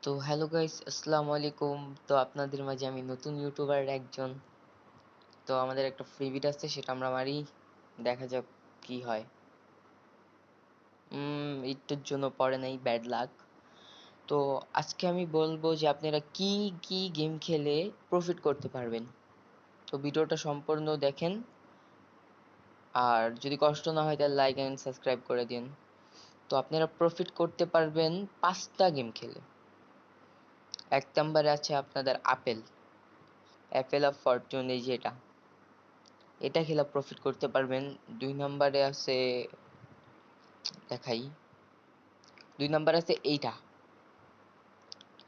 তো hello guys, আসসালামু আলাইকুম। তো আপনাদের মাঝে আমি নতুন ইউটিউবার একজন। তো আমাদের একটা ফ্রি বিট আছে, সেটা আমরা মারি, দেখা যাক কি হয়। একটুর জন্য পড়ে নাই, ব্যাড লাক। তো আজকে আমি বলবো যে আপনারা কি কি গেম খেলে প্রফিট করতে পারবেন। তো ভিডিওটা সম্পূর্ণ দেখেন, আর যদি কষ্ট না হয় তাহলে লাইক এন্ড সাবস্ক্রাইব করে দিন। তো আপনারা প্রফিট করতে পারবেন 5টা গেম খেলে। এক নম্বরে আছে আপনাদের আপেল অ্যাপেল অফ ফরচুন, এই যে এটা খেলে প্রফিট করতে পারবেন। 2 নম্বরে আছে, দেখাই, 2 নম্বর আছে এইটা,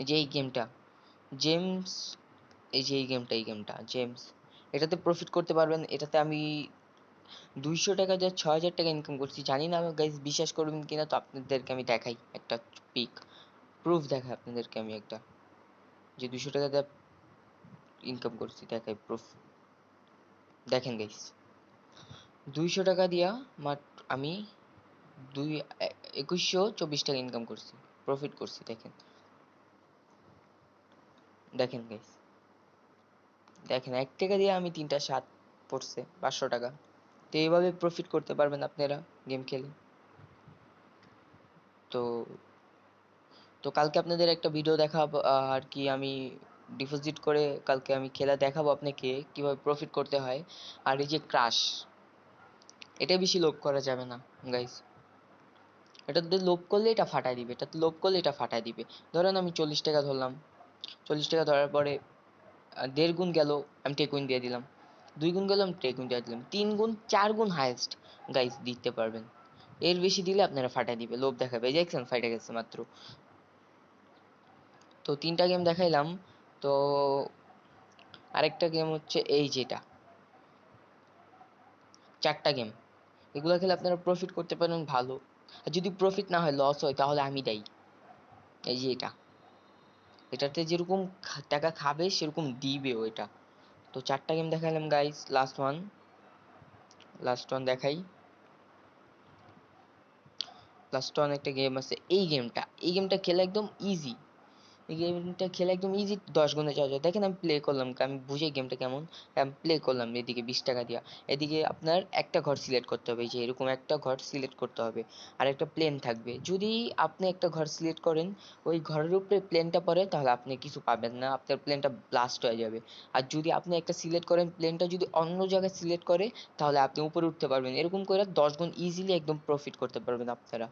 এই যে এই গেমটা জেমস, এই যে এই গেমটা জেমস, এটাতে প্রফিট করতে পারবেন। এটাতে আমি 200 টাকা দিয়ে 6000 টাকা ইনকাম করছি। জানি না গাইজ বিশ্বাস করবেন কিনা, তো আপনাদেরকে আমি দেখাই একটা পিক, প্রুফ দেখাই আপনাদেরকে আমি একটা, যে 200 টাকা দিয়ে ইনকাম করছি, দেখাই প্রুফ। দেখেন গাইজ, 200 টাকা দিয়া মাত্র আমি 2124 টাকা ইনকাম করছি, প্রফিট করছি। দেখেন দেখেন গাইস, দেখেন 1 টাকা দিয়ে আমি 3টা 7 পড়ছে 500 টাকা। তো এইভাবে প্রফিট করতে পারবেন আপনারা গেম খেলে। তো তো কালকে আপনাদের একটা ভিডিও দেখাবো, আর কি আমি ডিপোজিট করে কালকে আমি খেলা দেখাবো আপনাকে কিভাবে প্রফিট করতে হয়। আর এই যে ক্রাশ, এটা বেশি লোভ করা যাবে না গাইস। এটাতে লোভ করলে এটা ফাটায় দিবে, এটাতে লোভ করলে এটা ফাটায় দিবে। ধরেন আমি 40 টাকা ধরলাম, 40 টাকা ধরার পরে 1.5 গুণ গেল, আমি টেকুইন দিয়ে দিলাম। 2 গুণ গেল, আমি টেকুইন দিয়ে দিলাম। 3 গুণ, 4 গুণ হাইয়েস্ট গাইস দিতে পারবেন। এর বেশি দিলে আপনারা ফাটায় দিবে, লোভ দেখাবে। এই যে দেখছেন ফাইটে গেছে মাত্র। তো 3টা গেম দেখাইলাম। তো আরেকটা গেম হচ্ছে এই যেটা, 4টা গেম, এগুলো খেলে আপনারা প্রফিট করতে পারেন ভালো। আর যদি প্রফিট না হয়, লস হয়, তাহলে আমি দায়ী। এই যে এটাতে যেরকম টাকা খাবে সেরকম দিবেও এটা। তো 4টা গেম দেখালাম গাইস, লাস্ট ওয়ান দেখাই। লাস্ট ওয়ান একটা গেম আছে, এই গেমটা খেলা একদম ইজি। এই গেমটা খেলা একদম ইজি, 10 গুণে যাওয়া যায়। দেখেন আমি প্লে করলাম, আমি বুঝি গেমটা কেমন। আমি প্লে করলাম এদিকে 20 টাকা দিয়া। এদিকে আপনার একটা ঘর সিলেক্ট করতে হবে, এই যে এরকম একটা ঘর সিলেক্ট করতে হবে, আর একটা প্লেন থাকবে। যদি আপনি একটা ঘর সিলেক্ট করেন, ওই ঘরের উপরে প্লেনটা পড়ে, তাহলে আপনি কিছু পাবেন না, আপনার প্লেনটা ব্লাস্ট হয়ে যাবে। আর যদি আপনি একটা সিলেক্ট করেন, প্লেনটা যদি অন্য জায়গায় সিলেক্ট করে, তাহলে আপনি উপরে উঠতে পারবেন। এরকম করে 10 গুণ ইজিলি একদম প্রফিট করতে পারবেন আপনারা।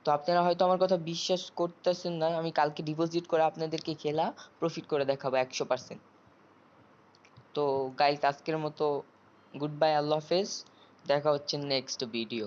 তো আপনারা হয়তো আমার কথা বিশ্বাস করতেছেন না, আমি কালকে ডিপোজিট করে আপনাদেরকে খেলা প্রফিট করে দেখাবো 100%। তো গাইস, আজকের মতো গুড বাই, আল্লাহ হাফেজ। দেখা হচ্ছে নেক্সট ভিডিও।